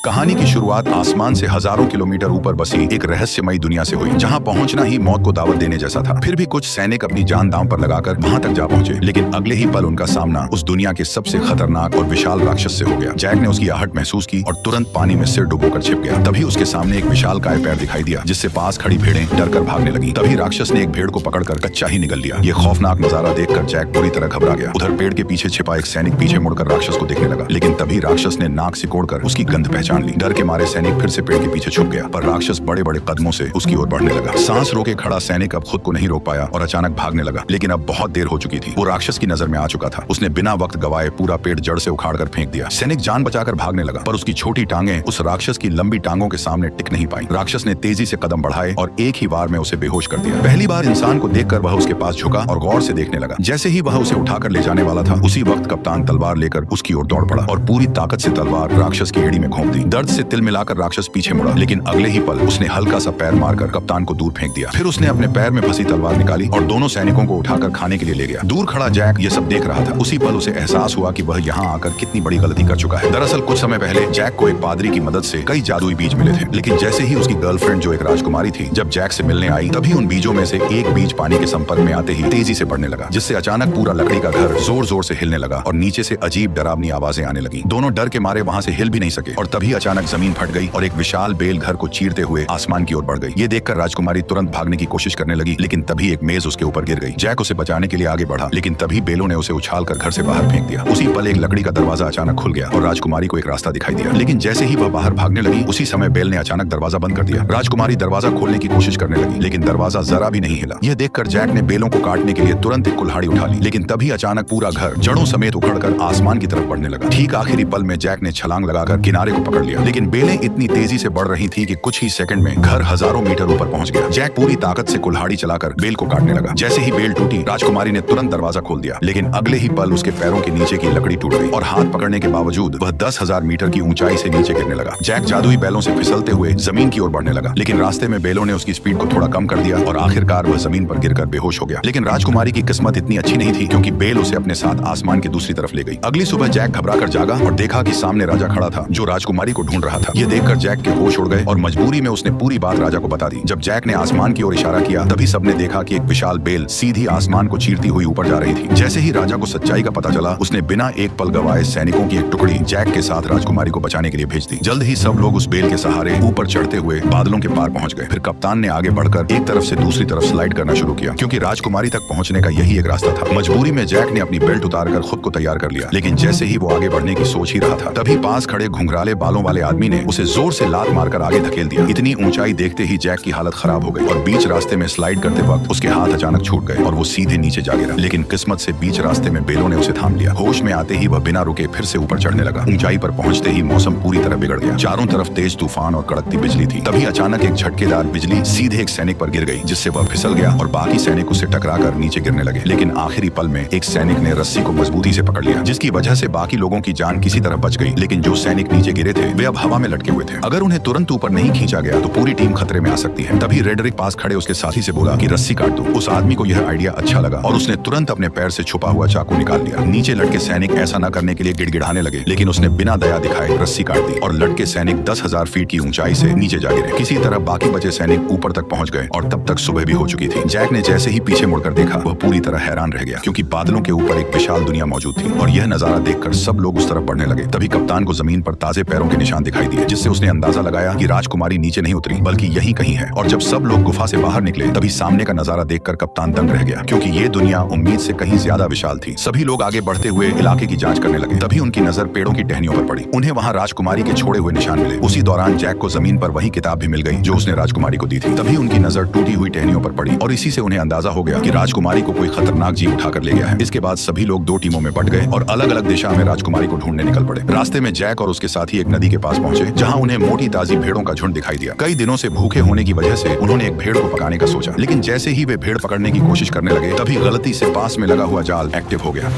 कहानी की शुरुआत आसमान से हजारों किलोमीटर ऊपर बसी एक रहस्यमयी दुनिया से हुई, जहां पहुंचना ही मौत को दावत देने जैसा था। फिर भी कुछ सैनिक अपनी जान दांव पर लगाकर वहां तक जा पहुंचे, लेकिन अगले ही पल उनका सामना उस दुनिया के सबसे खतरनाक और विशाल राक्षस से हो गया। जैक ने उसकी आहट महसूस की और तुरंत पानी में सिर डुबोकर छिप गया। तभी उसके सामने एक विशाल काय पैर दिखाई दिया, जिससे पास खड़ी भेड़ें डरकर भागने लगी। तभी राक्षस ने एक भेड़ को पकड़कर कच्चा ही निगल लिया। ये खौफनाक नजारा देखकर जैक पूरी तरह घबरा गया। उधर पेड़ के पीछे छिपा एक सैनिक पीछे मुड़कर राक्षस को देखने लगा, लेकिन तभी राक्षस ने नाक सिकोड़कर उसकी गंध पहचान ली। डर के मारे सैनिक फिर से पेड़ के पीछे छुप गया, पर राक्षस बड़े बड़े कदमों से उसकी ओर बढ़ने लगा। सांस रोके खड़ा सैनिक अब खुद को नहीं रोक पाया और अचानक भागने लगा, लेकिन अब बहुत देर हो चुकी थी। वो राक्षस की नजर में आ चुका था। उसने बिना वक्त गवाए पूरा पेड़ जड़ से उखाड़कर फेंक दिया। सैनिक जान बचाकर भागने लगा, पर उसकी छोटी टांगें उस राक्षस की लंबी टांगों के सामने टिक नहीं पाई। राक्षस ने तेजी से कदम बढ़ाए और एक ही बार में उसे बेहोश कर दिया। पहली बार इंसान को देखकर वह उसके पास झुका और गौर से देखने लगा। जैसे ही वह उसे उठाकर ले जाने वाला था, उसी वक्त कप्तान तलवार लेकर उसकी ओर दौड़ पड़ा और पूरी ताकत से तलवार राक्षस की एड़ी में घोंप दी। दर्द से तिल मिलाकर राक्षस पीछे मुड़ा, लेकिन अगले ही पल उसने हल्का सा पैर मारकर कप्तान को दूर फेंक दिया। फिर उसने अपने पैर में फंसी तलवार निकाली और दोनों सैनिकों को उठाकर खाने के लिए ले गया। दूर खड़ा जैक ये सब देख रहा था। उसी पल उसे एहसास हुआ कि वह यहाँ आकर कितनी बड़ी गलती कर चुका है। दरअसल कुछ समय पहले जैक को एक पादरी की मदद से कई जादुई बीज मिले थे, लेकिन जैसे ही उसकी गर्लफ्रेंड जो एक राजकुमारी थी जब जैक से मिलने आई, तभी उन बीजों में से एक बीज पानी के संपर्क में आते ही तेजी से बढ़ने लगा, जिससे अचानक पूरा लकड़ी का घर जोर जोर से हिलने लगा और नीचे से अजीब डरावनी आवाजें आने लगी। दोनों डर के मारे वहां से हिल भी नहीं सके और तभी अचानक जमीन फट गई और एक विशाल बेल घर को चीरते हुए आसमान की ओर बढ़ गई। ये देखकर राजकुमारी तुरंत भागने की कोशिश करने लगी, लेकिन तभी एक मेज उसके ऊपर गिर गई। जैक उसे बचाने के लिए आगे बढ़ा, लेकिन तभी बेलों ने उसे उछालकर घर से बाहर फेंक दिया। उसी पल एक लकड़ी का दरवाजा अचानक खुल गया और राजकुमारी को एक रास्ता दिखाई दिया, लेकिन जैसे ही वह बाहर भागने लगी, उसी समय बेल ने अचानक दरवाजा बंद कर दिया। राजकुमारी दरवाजा खोलने की कोशिश करने लगी, लेकिन दरवाजा जरा भी नहीं हिला। यह देखकर जैक ने बेलों को काटने के लिए तुरंत एक कुल्हाड़ी उठा ली, लेकिन तभी अचानक पूरा घर जड़ों समेत उखड़कर आसमान की तरफ बढ़ने लगा। ठीक आखिरी पल में जैक ने छलांग लगाकर किनारे को पकड़ लिया, लेकिन बेलें इतनी तेजी से बढ़ रही थी कि कुछ ही सेकंड में घर हजारों मीटर ऊपर पहुंच गया। जैक पूरी ताकत से कुल्हाड़ी चलाकर बेल को काटने लगा। जैसे ही बेल टूटी, राजकुमारी ने तुरंत दरवाजा खोल दिया, लेकिन अगले ही पल उसके पैरों के नीचे की लकड़ी टूट गई और हाथ पकड़ने के बावजूद वह 10,000 मीटर की ऊंचाई से नीचे गिरने लगा। जैक जादुई बैलों से फिसलते हुए जमीन की ओर बढ़ने लगा, लेकिन रास्ते में बेलों ने उसकी स्पीड को थोड़ा कम कर दिया और आखिरकार वह जमीन पर गिरकर बेहोश हो गया। लेकिन राजकुमारी की किस्मत इतनी अच्छी नहीं थी, क्योंकि बेल उसे अपने साथ आसमान की दूसरी तरफ ले गई। अगली सुबह जैक घबराकर जागा और देखा कि सामने राजा खड़ा था, जो राजकुमारी को ढूंढ रहा था। यह देखकर जैक के होश उड़ गए और मजबूरी में उसने पूरी बात राजा को बता दी। जब जैक ने आसमान की ओर इशारा किया, तभी सबने देखा कि एक विशाल बेल सीधी आसमान को चीरती हुई ऊपर जा रही थी। जैसे ही राजा को सच्चाई का पता चला, उसने बिना एक पल गवाए सैनिकों की एक टुकड़ी जैक के साथ राजकुमारी को बचाने के लिए भेज दी। जल्द ही सब लोग उस बेल के सहारे ऊपर चढ़ते हुए बादलों के पार पहुंच गए। फिर कप्तान ने आगे बढ़कर एक तरफ से दूसरी तरफ स्लाइड करना शुरू किया, क्योंकि राजकुमारी तक पहुंचने का यही एक रास्ता था। मजबूरी में जैक ने अपनी बेल्ट उतारकर खुद को तैयार कर लिया, लेकिन जैसे ही वो आगे बढ़ने की सोच ही रहा था, तभी पास खड़े घुंघराले बालों वाले आदमी ने उसे जोर से लात मारकर आगे धकेल दिया। इतनी ऊंचाई देखते ही जैक की हालत खराब हो गई और बीच रास्ते में स्लाइड करते वक्त उसके हाथ अचानक छूट गए और वो सीधे नीचे जा गिरा। लेकिन किस्मत से बीच रास्ते में बेलों ने उसे थाम लिया। होश में आते ही वह बिना रुके फिर से ऊपर चढ़ने लगा। ऊंचाई पर पहुंचते ही मौसम पूरी तरह बिगड़ गया। चारों तरफ तेज तूफान और कड़कती बिजली थी। तभी अचानक एक झटकेदार बिजली सीधे एक सैनिक पर गिर गई, जिससे वह फिसल गया और बाकी सैनिक उससे टकराकर नीचे गिरने लगे। लेकिन आखिरी पल में एक सैनिक ने रस्सी को मजबूती से पकड़ लिया, जिसकी वजह से बाकी लोगों की जान किसी तरह बच गई। लेकिन जो सैनिक नीचे गिरे थे, वे अब हवा में लटके हुए थे। अगर उन्हें तुरंत ऊपर नहीं खींचा गया तो पूरी टीम खतरे में आ सकती है। तभी रेडरिक पास खड़े उसके साथी से बोला कि रस्सी काट दो। उस आदमी को यह आइडिया अच्छा लगा और उसने तुरंत अपने पैर से छुपा हुआ चाकू निकाल लिया। नीचे लटके सैनिक ऐसा न करने के लिए गिड़गिड़ाने लगे, लेकिन उसने बिना दया दिखाए रस्सी काट दी और लटके सैनिक 10,000 फीट की ऊंचाई से नीचे जा गिरे। किसी तरह बाकी बचे सैनिक ऊपर तक पहुंच गए और तब तक सुबह भी हो चुकी थी। जैक ने जैसे ही पीछे मुड़कर देखा, वह पूरी तरह हैरान रह गया, क्योंकि बादलों के ऊपर एक विशाल दुनिया मौजूद थी और यह नजारा देखकर सब लोग उस तरफ बढ़ने लगे। तभी कप्तान को जमीन पर ताजे पैरों के निशान दिखाई दिए, जिससे उसने अंदाजा लगाया कि राजकुमारी नीचे नहीं उतरी बल्कि यहीं कहीं है। और जब सब लोग गुफा से बाहर निकले, तभी सामने का नजारा देखकर कप्तान दंग रह गया, क्योंकि ये दुनिया उम्मीद से कहीं ज्यादा विशाल थी। सभी लोग आगे बढ़ते हुए इलाके की जांच करने लगे। तभी उनकी नजर पेड़ों की टहनियों पर पड़ी। उन्हें वहां राजकुमारी के छोड़े हुए निशान मिले। उसी दौरान जैक को जमीन पर वही किताब भी मिल गई जो उसने राजकुमारी को दी थी। तभी उनकी नजर टूटी हुई टहनियों पर पड़ी और इसी से उन्हें अंदाजा हो गया कि राजकुमारी को कोई खतरनाक जीव उठाकर ले गया है। इसके बाद सभी लोग दो टीमों में बंट गए और अलग अलग दिशा में राजकुमारी को ढूंढने निकल पड़े। रास्ते में जैक और उसके साथी एक नदी के पास पहुंचे, जहां उन्हें मोटी ताजी भेड़ों का झुंड दिखाई दिया। कई दिनों से भूखे होने की वजह से उन्होंने एक भेड़ को पकाने का सोचा, लेकिन जैसे ही वे भेड़ पकड़ने की कोशिश करने लगे, तभी गलती से पास में लगा हुआ जाल एक्टिव हो गया।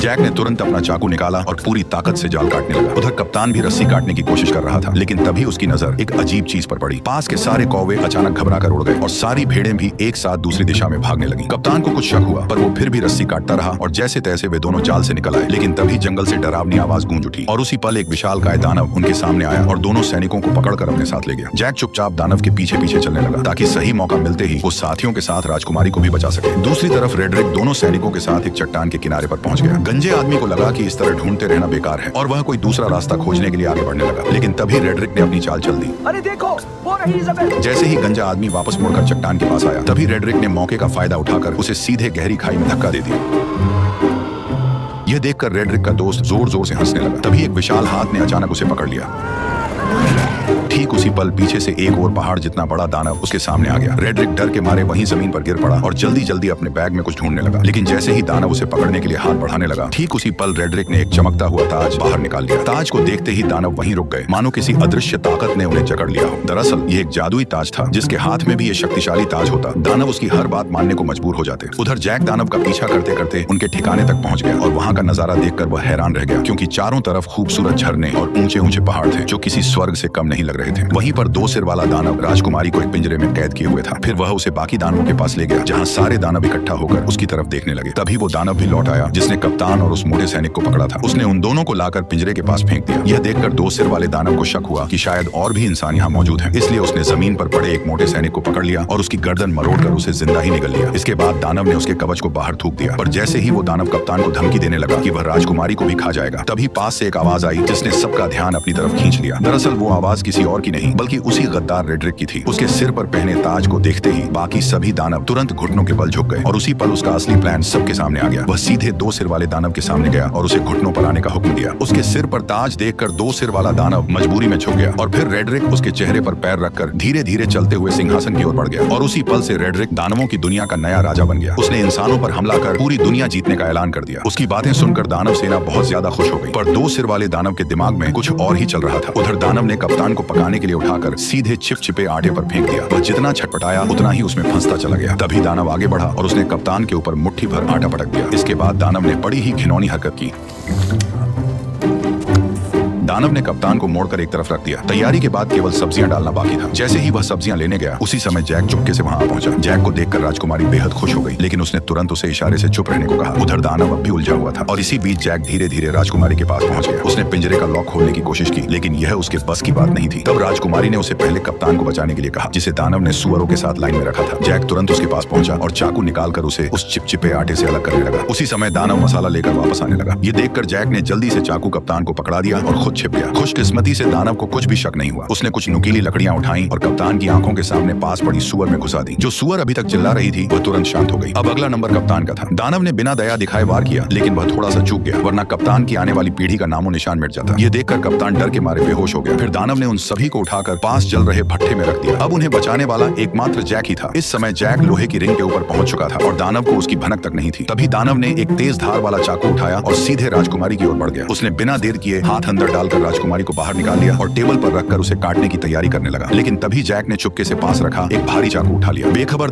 जैक ने तुरंत अपना चाकू निकाला और पूरी ताकत से जाल काटने लगा। उधर कप्तान भी रस्सी काटने की कोशिश कर रहा था, लेकिन तभी उसकी नजर एक अजीब चीज पर पड़ी। पास के सारे कौवे अचानक घबराकर उड़ गए और सारी भेड़ें भी एक साथ दूसरी दिशा में भागने लगी। कप्तान को कुछ शक हुआ, पर वो फिर भी रस्सी काटता रहा और जैसे तैसे वे दोनों जाल से निकल आए। लेकिन तभी जंगल से डरावनी आवाज गूंज उठी और उसी पल एक विशालकाय दानव उनके सामने आया और दोनों सैनिकों को पकड़कर अपने साथ ले गया। जैक चुपचाप दानव के पीछे पीछे चलने लगा ताकि सही मौका मिलते ही वो साथियों के साथ राजकुमारी को भी बचा सके। दूसरी तरफ रेड्रिक दोनों सैनिकों के साथ एक चट्टान के किनारे पर पहुंच गया। गंजे आदमी को लगा कि इस तरह ढूंढते रहना बेकार है और वह कोई दूसरा रास्ता खोजने के लिए आगे बढ़ने लगा। लेकिन तभी रेड्रिक ने अपनी चाल चल दी। अरे देखो, वो रही इज़ाबेल। जैसे ही गंजा आदमी वापस मुड़कर चट्टान के पास आया, तभी रेड्रिक ने मौके का फायदा उठाकर उसे सीधे गहरी खाई में धक्का दे दिया। यह देखकर रेड्रिक का दोस्त जोर जोर से हंसने लगा। तभी एक विशाल हाथ ने अचानक उसे पकड़ लिया। ठीक उसी पल पीछे से एक और पहाड़ जितना बड़ा दानव उसके सामने आ गया। रेड्रिक डर के मारे वहीं जमीन पर गिर पड़ा और जल्दी जल्दी अपने बैग में कुछ ढूंढने लगा। लेकिन जैसे ही दानव उसे पकड़ने के लिए हाथ बढ़ाने लगा, ठीक उसी पल रेड्रिक ने एक चमकता हुआ ताज बाहर निकाल लिया। ताज को देखते ही दानव वहीं रुक गए, मानो किसी अदृश्य ताकत ने उन्हें जकड़ लिया हो। दरअसल ये एक जादुई ताज था, जिसके हाथ में भी ये शक्तिशाली ताज होता, दानव उसकी हर बात मानने को मजबूर हो जाते। उधर जैक दानव का पीछा करते करते उनके ठिकाने तक पहुंच गया और वहां का नजारा देखकर वह हैरान रह गया, क्योंकि चारों तरफ खूबसूरत झरने और ऊंचे ऊंचे पहाड़ थे जो किसी स्वर्ग से कम नहीं लग रहे थे। वहीं पर दो सिर वाला दानव राजकुमारी को एक पिंजरे में कैद किए हुए था। फिर वह उसे बाकी दानवों के पास ले गया, जहां सारे दानव इकट्ठा होकर उसकी तरफ देखने लगे। तभी वो दानव भी लौट आया जिसने कप्तान और उस मोटे सैनिक को पकड़ा था। उसने उन दोनों को लाकर पिंजरे के पास फेंक दिया। यह देखकर दो सिर वाले दानव को शक हुआ कि शायद और भी इंसान यहाँ मौजूद हैं। इसलिए उसने जमीन पर पड़े एक मोटे सैनिक को पकड़ लिया और उसकी गर्दन मरोड़कर उसे जिंदा ही निगल लिया। इसके बाद दानव ने उसके कवच को बाहर थूक दिया। पर जैसे ही वो दानव कप्तान को धमकी देने लगा कि वह राजकुमारी को भी खा जाएगा, तभी पास से एक आवाज आई जिसने सबका ध्यान अपनी तरफ खींच लिया। दरअसल वो आवाज किसी और की नहीं, बल्कि उसी गद्दार रेड्रिक की थी। उसके सिर पर पहने ताज को देखते ही बाकी सभी दानव तुरंत घुटनों के बल झुक गए और उसी पल उसका असली प्लान सबके सामने आ गया। वह सीधे दो सिर वाले दानव के सामने गया और उसे घुटनों पर आने का हुक्म दिया। उसके सिर पर ताज देखकर दो सिर वाला दानव मजबूरी में झुक गया और फिर रेड्रिक उसके चेहरे पर पैर रखकर धीरे धीरे चलते हुए सिंहासन की ओर बढ़ गया। और उसी पल से रेड्रिक दानवों की दुनिया का नया राजा बन गया। उसने इंसानों पर हमला कर पूरी दुनिया जीतने का ऐलान कर दिया। उसकी बातें सुनकर दानव सेना बहुत ज्यादा खुश हो गई, पर दो सिर वाले दानव के दिमाग में कुछ और ही चल रहा था। उधर दानव ने कप्तान को पकाने के लिए उठाकर सीधे चिपचिपे आटे पर फेंक दिया। वह जितना छटपटाया उतना ही उसमें फंसता चला गया। तभी दानव आगे बढ़ा और उसने कप्तान के ऊपर मुट्ठी भर आटा पटक दिया। इसके बाद दानव ने बड़ी ही घिनौनी हरकत की। दानव ने कप्तान को मोड़कर एक तरफ रख दिया। तैयारी के बाद केवल सब्जियां डालना बाकी था। जैसे ही वह सब्जियां लेने गया, उसी समय जैक चुपके से वहां पहुंचा। जैक को देखकर राजकुमारी बेहद खुश हो गई, लेकिन उसने तुरंत उसे इशारे से चुप रहने को कहा। उधर दानव अब भी उलझा हुआ था और इसी बीच जैक धीरे धीरे राजकुमारी के पास पहुंच गया। उसने पिंजरे का लॉक खोलने की कोशिश की, लेकिन यह उसके बस की बात नहीं थी। तब राजकुमारी ने उसे पहले कप्तान को बचाने के लिए कहा, जिसे दानव ने सुअरों के साथ लाइन में रखा था। जैक तुरंत उसके पास पहुंचा और चाकू निकालकर उसे उस चिपचिपे आटे से अलग करने लगा। उसी समय दानव मसाला लेकर वापस आने लगा। ये देखकर जैक ने जल्दी से चाकू कप्तान को पकड़ा दिया और खुद छिप गया। खुशकिस्मती से दानव को कुछ भी शक नहीं हुआ। उसने कुछ नुकीली लकड़ियां उठाई और कप्तान की आंखों के सामने पास पड़ी सुअर में घुसा दी। जो सुअर अभी तक चिल्ला रही थी, वह तुरंत शांत हो गई। अब अगला नंबर कप्तान का था। दानव ने बिना दया दिखाए वार किया, लेकिन वह थोड़ा सा चूक गया, वरना कप्तान की आने वाली पीढ़ी का नामो निशान मिट जाता। ये देखकर कप्तान डर के मारे बेहोश हो गया। फिर दानव ने उन सभी को उठाकर पास जल रहे भट्ठे में रख दिया। अब उन्हें बचाने वाला एकमात्र जैक ही था। इस समय जैक लोहे की रिंग के ऊपर पहुंच चुका था और दानव को उसकी भनक तक नहीं थी। तभी दानव ने एक तेज धार वाला चाकू उठाया और सीधे राजकुमारी की ओर बढ़ गया। उसने बिना देर किए हाथ अंदर डालकर राजकुमारी को बाहर निकाल लिया और टेबल पर रखकर उसे काटने की तैयारी करने लगा। लेकिन तभी जैक ने चुपके से पास रखा एक भारी चाकू उठा लिया। बेखबर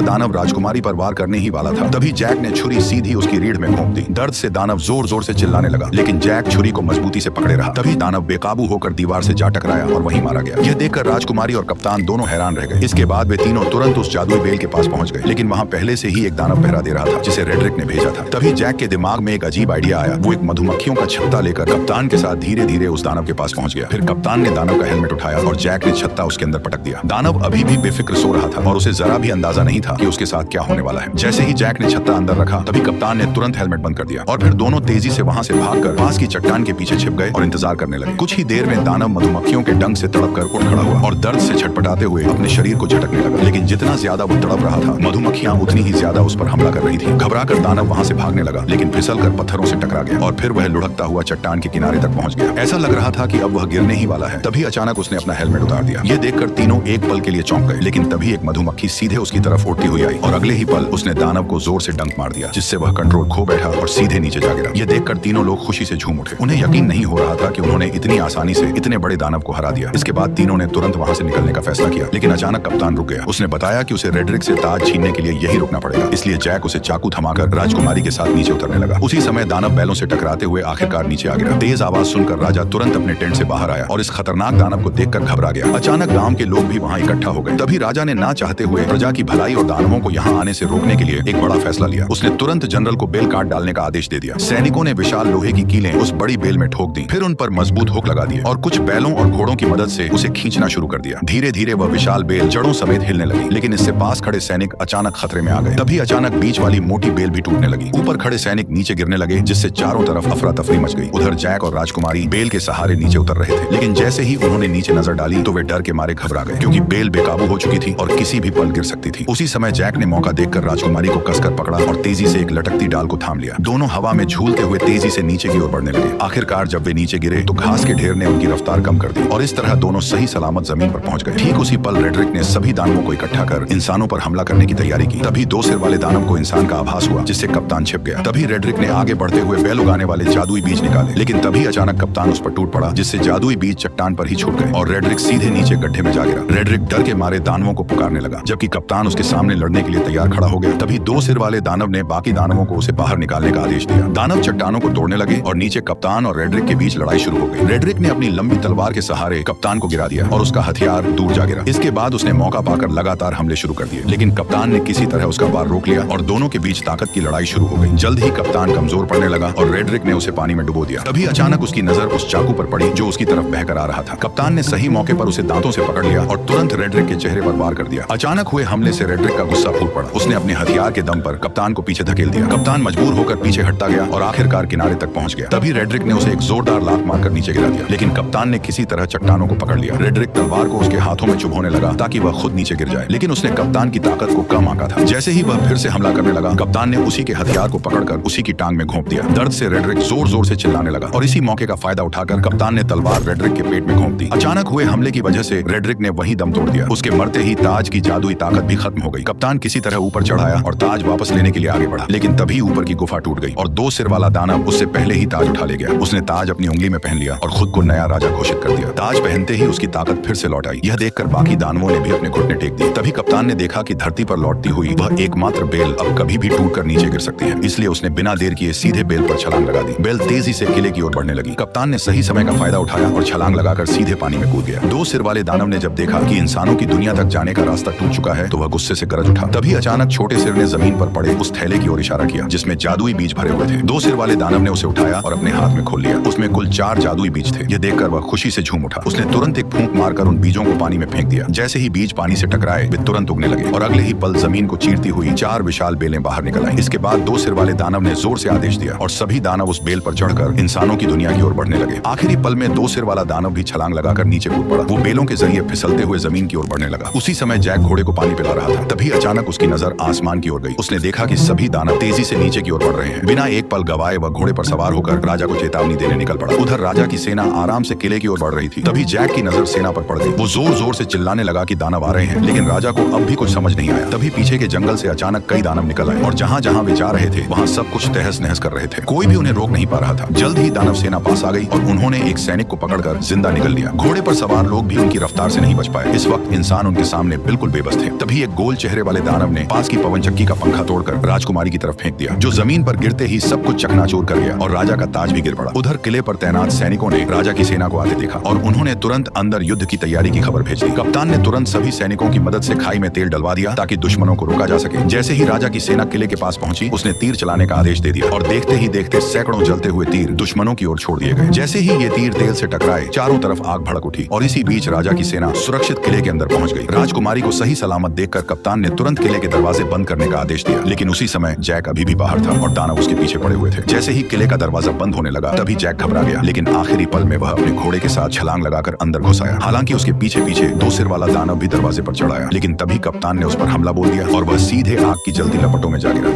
दानव राजकुमारी पर वार करने ही वाला था। तभी जैक ने छुरी सीधी उसकी रीढ़ में घोंप दी। दर्द से दानव जोर जोर से चिल्लाने लगा, लेकिन जैक छुरी को मजबूती से पकड़े रहा। तभी दानव बेकाबू होकर दीवार से जा टकराया और वहीं मारा गया। यह देखकर राजकुमारी और कप्तान दोनों हैरान रह गए। इसके बाद वे तीनों तुरंत उस जादुई बेल के पास पहुंच गए, लेकिन वहां पहले से ही एक दानव पहरा दे रहा था, जिसे रेड्रिक ने भेजा था। तभी जैक के दिमाग में एक अजीब आइडिया आया। वो एक मधुमक्खियों का छत्ता लेकर कप्तान के साथ धीरे धीरे उस दानव के पास पहुंच गया। फिर कप्तान ने दानव का हेलमेट उठाया और जैक ने छत्ता उसके अंदर पटक दिया। दानव अभी भी बेफिक्र सो रहा था और उसे जरा भी अंदाजा नहीं था कि उसके साथ क्या होने वाला है। जैसे ही जैक ने छत्ता अंदर रखा, तभी कप्तान ने तुरंत हेलमेट बंद कर दिया और फिर दोनों तेजी से वहां से भागकर पास की चट्टान के पीछे छिप गए और इंतजार करने लगे। कुछ ही देर में दानव मधुमक्खियों के डंक से तड़प कर उठ खड़ा हुआ और दर्द से छटपटाते हुए अपने शरीर को झटकने लगा। लेकिन जितना ज्यादा वो तड़प रहा था, मधुमक्खियां उतनी ही ज्यादा उस पर हमला कर रही थी। घबराकर दानव वहां से भागने लगा, लेकिन फिसलकर पत्थरों से टकरा गया और फिर वह लुढ़कता हुआ चट्टान के किनारे तक पहुंच गया। ऐसा लग रहा था कि अब वह गिरने ही वाला है। तभी अचानक उसने अपना हेलमेट उतार दिया। ये देखकर तीनों एक पल के लिए चौंक गए, लेकिन तभी एक मधुमक्खी सीधे उसकी तरफ तरफ उड़ती हुई आई और अगले ही पल उसने दानव को जोर से डंक मार दिया, जिससे वह कंट्रोल खो बैठा और सीधे नीचे जा गिरा। यह देखकर तीनों लोग खुशी से झूम उठे। उन्हें यकीन नहीं हो रहा था कि उन्होंने इतनी आसानी से इतने बड़े दानव को हरा दिया। इसके बाद तीनों ने तुरंत वहां से निकलने का फैसला किया, लेकिन अचानक कप्तान रुक गया। उसने बताया कि उसे रेड्रिक से ताज छीनने के लिए यही रुकना पड़ेगा, इसलिए जैक उसे चाकू थमाकर राजकुमारी के साथ नीचे उतरने लगा। उसी समय दानव बैलों से टकराते हुए आखिरकार नीचे आ गिरा। तेज आवाज सुनकर राजा तुरंत अपने टेंट से बाहर आया और इस खतरनाक दानव को देखकर घबरा गया। अचानक गांव के लोग भी वहां इकट्ठा हो गए। तभी राजा ने ना चाहते हुए प्रजा की भलाई और दानवों को यहाँ आने से रोकने के लिए एक बड़ा फैसला लिया। उसने तुरंत जनरल को बेल काट डालने का आदेश दे दिया। सैनिकों ने विशाल लोहे की कीलें उस बड़ी बेल में ठोक दी, फिर उन पर मजबूत हुक लगा दिए और कुछ बैलों और घोड़ों की मदद से उसे खींचना शुरू कर दिया। धीरे धीरे वह विशाल बेल जड़ों समेत हिलने लगी, लेकिन इससे पास खड़े सैनिक अचानक खतरे में आ गए। तभी अचानक बीच वाली मोटी बेल भी टूटने लगी। ऊपर खड़े सैनिक नीचे गिरने लगे, जिससे चारों तरफ अफरा तफरी मच गई। उधर जैक और राजकुमारी बेल के सहारे नीचे उतर रहे थे, लेकिन जैसे ही उन्होंने नीचे नजर डाली तो वे डर के मारे घबरा गए, क्योंकि बेल बेकाबू हो चुकी थी और किसी भी पल गिर सकती थी। उसी समय जैक ने मौका देखकर राजकुमारी को कसकर पकड़ा और तेजी से एक लटकती डाल को थाम लिया। दोनों हवा में झूलते हुए तेजी से नीचे की ओर बढ़ने लगे। आखिरकार जब वे नीचे गिरे तो घास के ढेर ने उनकी रफ्तार कम कर दी और इस तरह दोनों सही सलामत जमीन पर पहुंच गए। ठीक उसी पल रेड्रिक ने सभी दानवों को इकट्ठा कर इंसानों पर हमला करने की तैयारी की। तभी दो सिर वाले दानव को इंसान का आभास हुआ, जिससे कप्तान छिप गया। तभी रेड्रिक ने आगे बढ़ते हुए बैल उगाने वाले जादुई बीज निकाले, लेकिन तभी अचानक कप्तान उस पर टूट पड़ा, जिससे जादुई बीज चट्टान पर ही छूट गए और रेड्रिक सीधे नीचे गड्ढे में जा गिरा। रेड्रिक डर के मारे दानवों को पुकारने लगा, जबकि कप्तान उसके सामने लड़ने के लिए तैयार खड़ा हो गया। तभी दो सिर वाले दानव ने बाकी दानवों को उसे बाहर निकालने का आदेश दिया। दानव चट्टानों को तोड़ने लगे और नीचे कप्तान और रेड्रिक के बीच लड़ाई शुरू हो गई। रेड्रिक ने अपनी लंबी तलवार के सहारे कप्तान को गिरा दिया और उसका हथियार दूर जा गिरा। इसके बाद उसने मौका पाकर लगातार हमले शुरू कर दिए, लेकिन कप्तान ने किसी तरह उसका वार रोक लिया और दोनों के बीच ताकत की लड़ाई शुरू हो गई। जल्द ही कप्तान कमजोर पड़ने लगा और रेड्रिक ने उसे पानी में डुबो दिया। तभी अचानक उसकी नजर उस चाकू पर पड़ी जो उसकी तरफ बहकर आ रहा था। कप्तान ने सही मौके पर उसे दांतों से पकड़ लिया और तुरंत रेड्रिक के चेहरे पर वार कर दिया। अचानक हुए हमले से रेड्रिक का गुस्सा फूट पड़ा। उसने अपने हथियार के दम पर कप्तान को पीछे धकेल दिया। कप्तान मजबूर होकर पीछे हटता गया और आखिरकार किनारे तक पहुंच गया। तभी रेड्रिक ने उसे एक जोरदार लात मारकर नीचे गिरा दिया, लेकिन कप्तान ने किसी तरह चट्टानों को पकड़ लिया। रेड्रिक तलवार को उसके हाथों में चुभोने लगा ताकि वह खुद नीचे गिर जाए, लेकिन उसने कप्तान की ताकत को कम आंका था। जैसे ही वह फिर से हमला करने लगा, कप्तान ने उसी के हथियार को पकड़कर उसी की टांग में घोंप दिया। दर्द से रेड्रिक जोर जोर से चिल्लाने लगा और इसी मौके का फायदा उठाकर कप्तान ने तलवार रेड्रिक के पेट में घोंप दी। अचानक हुए हमले की वजह से रेड्रिक ने वही दम तोड़ दिया। उसके मरते ही ताज की जादुई ताकत भी खत्म हो गई। कप्तान किसी तरह ऊपर चढ़ाया और ताज वापस लेने के लिए आगे बढ़ा, लेकिन तभी ऊपर की गुफा टूट गई और दो सिर वाला दानव उससे पहले ही ताज उठा ले गया। उसने ताज अपनी उंगली में पहन लिया और खुद को नया राजा घोषित कर दिया। ताज पहनते ही उसकी ताकत फिर से लौट आई। यह देखकर बाकी दानवों ने भी अपने घुटने टेक दिए। तभी कप्तान ने देखा कि धरती पर लौटती हुई वह एकमात्र बेल अब कभी भी टूटकर नीचे गिर सकती है, इसलिए उसने बिना देर किए सीधे बेल पर छलांग लगा दी। बेल तेजी से किले की ओर बढ़ने लगी। कप्तान ने सही समय का फायदा उठाया और छलांग लगाकर सीधे पानी में कूद गया। दो सिर वाले दानव ने जब देखा कि इंसानों की दुनिया तक जाने का रास्ता टूट चुका है तो वह गुस्से से गरज उठा। तभी अचानक छोटे सिर ने जमीन पर पड़े उस थैले की ओर इशारा किया जिसमें जादुई बीज भरे हुए थे। दो सिर वाले दानव ने उसे उठाया और अपने हाथ में खोल लिया। उसमें कुल 4 जादुई बीज थे। यह देखकर वह खुशी से झूम उठा। उसने तुरंत एक फूंक मारकर उन बीजों को पानी में फेंक दिया। जैसे ही बीज पानी से टकराए वे तुरंत उगने लगे और अगले ही पल जमीन को चीरती हुई 4 विशाल बेलें बाहर निकल आई। इसके बाद दो सिर वाले दानव ने जोर से आदेश दिया और सभी दानव उस बेल पर चढ़कर इंसानों की दुनिया की ओर बढ़ने लगे। आखिरी पल में दो सिर वाला दानव भी छलांग लगाकर नीचे कूद पड़ा। वो बेलों के जरिए फिसलते हुए जमीन की ओर बढ़ने लगा। उसी समय जैक घोड़े को पानी पिला रहा था। तभी अचानक उसकी नजर आसमान की ओर गई। उसने देखा कि सभी दानव तेजी से नीचे की ओर बढ़ रहे हैं। बिना एक पल गवाए वह घोड़े पर सवार होकर राजा को चेतावनी देने निकल पड़ा। उधर राजा की सेना आराम से किले की ओर बढ़ रही थी। तभी जैक की नजर सेना पर पड़ गई। वो जोर जोर से चिल्लाने लगा कि दानव आ रहे हैं, लेकिन राजा को अब भी कुछ समझ नहीं आया। तभी पीछे के जंगल से अचानक कई दानव निकल आए और जहाँ जहाँ वे जा रहे थे वहाँ सब कुछ तहस नहस कर रहे थे। कोई भी उन्हें रोक नहीं पा रहा था। जल्द ही दानव सेना पास आ गई और उन्होंने एक सैनिक को पकड़कर जिंदा निकल लिया। घोड़े पर सवार लोग भी उनकी रफ्तार से नहीं बच पाए। इस वक्त इंसान उनके सामने बिल्कुल बेबस थे। तभी एक गोल चेहरे वाले दानव ने पास की पवन चक्की का पंखा तोड़कर राजकुमारी की तरफ फेंक दिया, जो जमीन पर गिरते ही सब कुछ चकनाचूर कर गया और राजा का ताज भी गिर पड़ा। उधर किले पर तैनात सैनिकों ने राजा की सेना को आते देखा और उन्होंने तुरंत अंदर युद्ध की तैयारी की खबर भेज दी। कप्तान ने तुरंत सभी सैनिकों की मदद से खाई में तेल डलवा दिया ताकि दुश्मनों को रोका जा सके। जैसे ही राजा की सेना किले के पास पहुंची, उसने तीर चलाने का आदेश दे दिया और देखते ही देखते सैकड़ों जलते हुए तीर दुश्मनों की ओर छोड़ दिए गए। जैसे ही ये तीर तेल से टकराए, चारों तरफ आग भड़क उठी और इसी बीच राजा की सेना सुरक्षित किले के अंदर पहुंच गई। राजकुमारी को सही सलामत देखकर कप्तान ने तुरंत किले के दरवाजे बंद करने का आदेश दिया, लेकिन उसी समय जैक अभी भी बाहर था और दानव उसके पीछे पड़े हुए थे। जैसे ही किले का दरवाजा बंद होने लगा, तभी जैक घबरा गया, लेकिन आखिरी पल में वह अपने घोड़े के साथ छलांग लगाकर अंदर घुस आया। हालांकि उसके पीछे पीछे दो सिर वाला दानव भी दरवाजे पर चढ़ आया, लेकिन तभी कप्तान ने उस पर हमला बोल दिया और वह सीधे आग की जलती लपटों में जा गिरा।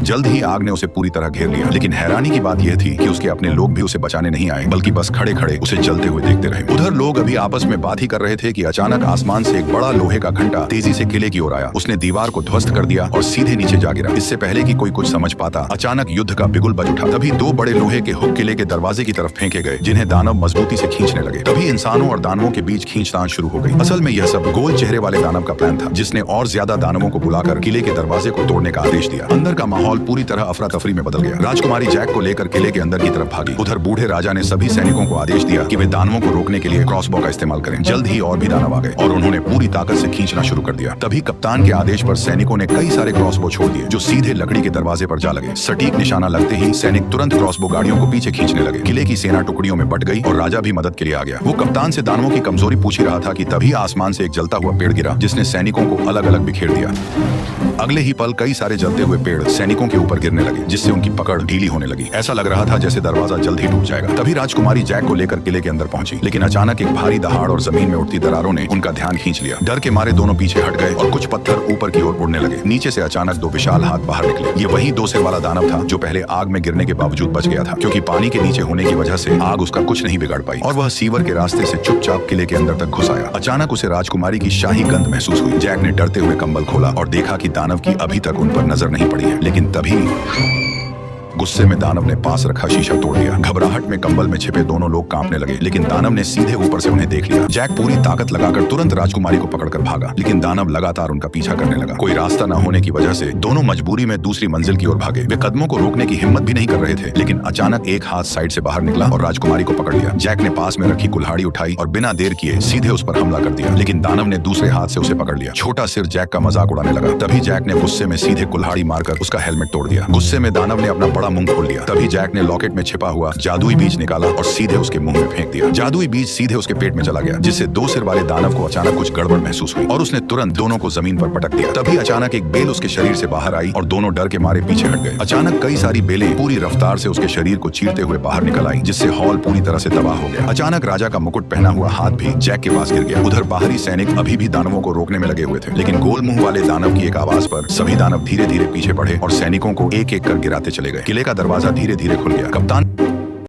जल्द ही आग ने उसे पूरी तरह घेर लिया, लेकिन हैरानी की बात यह थी कि उसके अपने लोग भी उसे बचाने नहीं आए, बल्कि बस खड़े खड़े उसे जलते हुए देखते रहे। उधर लोग अभी आपस में बात ही कर रहे थे कि अचानक आसमान से एक बड़ा लोहे का घंटा तेजी से किले की ओर आया। उसने दीवार को ध्वस्त कर दिया और सीधे नीचे जा गिरा। इससे पहले कि कोई कुछ समझ पाता, अचानक युद्ध का बिगुल बज उठा। तभी दो बड़े लोहे के हुक किले के दरवाजे की तरफ फेंके गए, जिन्हें दानव मजबूती से खींचने लगे। तभी इंसानों और दानवों के बीच खींचतान शुरू हो गई। असल में यह सब गोल चेहरे वाले दानव का प्लान था, जिसने और ज्यादा दानवों को बुलाकर किले के दरवाजे को तोड़ने का आदेश दिया। अंदर का माहौल पूरी तरह अफरा तफरी में बदल गया। राजकुमारी जैक को लेकर किले के अंदर की तरफ भागी। उधर बूढ़े राजा ने सभी सैनिकों को आदेश दिया कि वे दानवों को रोकने के लिए क्रॉसबो का इस्तेमाल करें। जल्द ही और भी दानव आ गए और उन्होंने पूरी ताकत से खींचना शुरू कर दिया। तभी कप्तान के आदेश पर सैनिकों ने कई सारे क्रॉसबो छोड़ दिए, जो सीधे लकड़ी के दरवाजे पर जा लगे। सटीक निशाना लगते ही सैनिक तुरंत क्रॉसबो गाड़ियों को पीछे खींचने लगे। किले की सेना टुकड़ियों में बट गई और राजा भी मदद के लिए आ गया। वो कप्तान से दानवों की कमजोरी पूछ ही रहा था कि तभी आसमान से एक जलता हुआ पेड़ गिरा, जिसने सैनिकों को अलग अलग बिखेर दिया। अगले ही पल कई सारे जलते हुए पेड़ सैनिकों के ऊपर गिरने लगे, जिससे उनकी पकड़ ढीली होने लगी। ऐसा लग रहा था जैसे दरवाजा जल्द ही टूट जाएगा। तभी राजकुमारी जैक को लेकर किले के अंदर पहुंची, लेकिन अचानक एक भारी दहाड़ और जमीन में उठती दरारों ने उनका ध्यान खींच लिया। डर के मारे दोनों पीछे हट गए और कुछ पत्थर ऊपर की ओर उड़ने लगे। नीचे से अचानक दो विशाल हाथ बाहर निकले। ये वही दो सिर वाला दानव था जो पहले आग में गिरने के बावजूद बच गया था, क्योंकि पानी के नीचे होने की वजह से आग उसका कुछ नहीं बिगाड़ पाई और वह सीवर के रास्ते से चुपचाप किले के अंदर तक घुस आया। अचानक उसे राजकुमारी की शाही गंध महसूस हुई। जैक ने डरते हुए कंबल खोला और देखा कि दानव की अभी तक उन पर नजर नहीं पड़ी है। लेकिन तभी गुस्से में दानव ने पास रखा शीशा तोड़ दिया। घबराहट में कंबल में छिपे दोनों लोग कांपने लगे, लेकिन दानव ने सीधे ऊपर से उन्हें देख लिया। जैक पूरी ताकत लगाकर तुरंत राजकुमारी को पकड़कर भागा, लेकिन दानव लगातार उनका पीछा करने लगा। कोई रास्ता न होने की वजह से दोनों मजबूरी में दूसरी मंजिल की ओर भागे। वे कदमों को रोकने की हिम्मत भी नहीं कर रहे थे, लेकिन अचानक एक हाथ साइड से बाहर निकला और राजकुमारी को पकड़ लिया। जैक ने पास में रखी कुल्हाड़ी उठाई और बिना देर किए सीधे उस पर हमला कर दिया, लेकिन दानव ने दूसरे हाथ से उसे पकड़ लिया। छोटा सिर जैक का मजाक उड़ाने लगा। तभी जैक ने गुस्से में सीधे कुल्हाड़ी मारकर उसका हेलमेट तोड़ दिया। गुस्से में दानव ने अपना बड़ा मुंह खोल लिया। तभी जैक ने लॉकेट में छिपा हुआ जादुई बीज निकाला और सीधे उसके मुंह में फेंक दिया। जादुई बीज सीधे उसके पेट में चला गया, जिससे दो सिर वाले दानव को अचानक कुछ गड़बड़ महसूस हुई और उसने तुरंत दोनों को जमीन पर पटक दिया। तभी अचानक एक बेल उसके शरीर से बाहर आई और दोनों डर के मारे पीछे हट गए। अचानक कई सारी बेलें पूरी रफ्तार से उसके शरीर को चीरते हुए बाहर निकल आई, जिससे हॉल पूरी तरह से तबाह हो गया। अचानक राजा का मुकुट पहना हुआ हाथ भी जैक के पास गिर गया। उधर बाहरी सैनिक अभी भी दानवों को रोकने में लगे हुए थे, लेकिन गोल मुंह वाले दानव की एक आवाज पर सभी दानव धीरे धीरे पीछे बढ़े और सैनिकों को एक एक कर गिराते चले गए। किले का दरवाजा धीरे धीरे खुल गया। कप्तान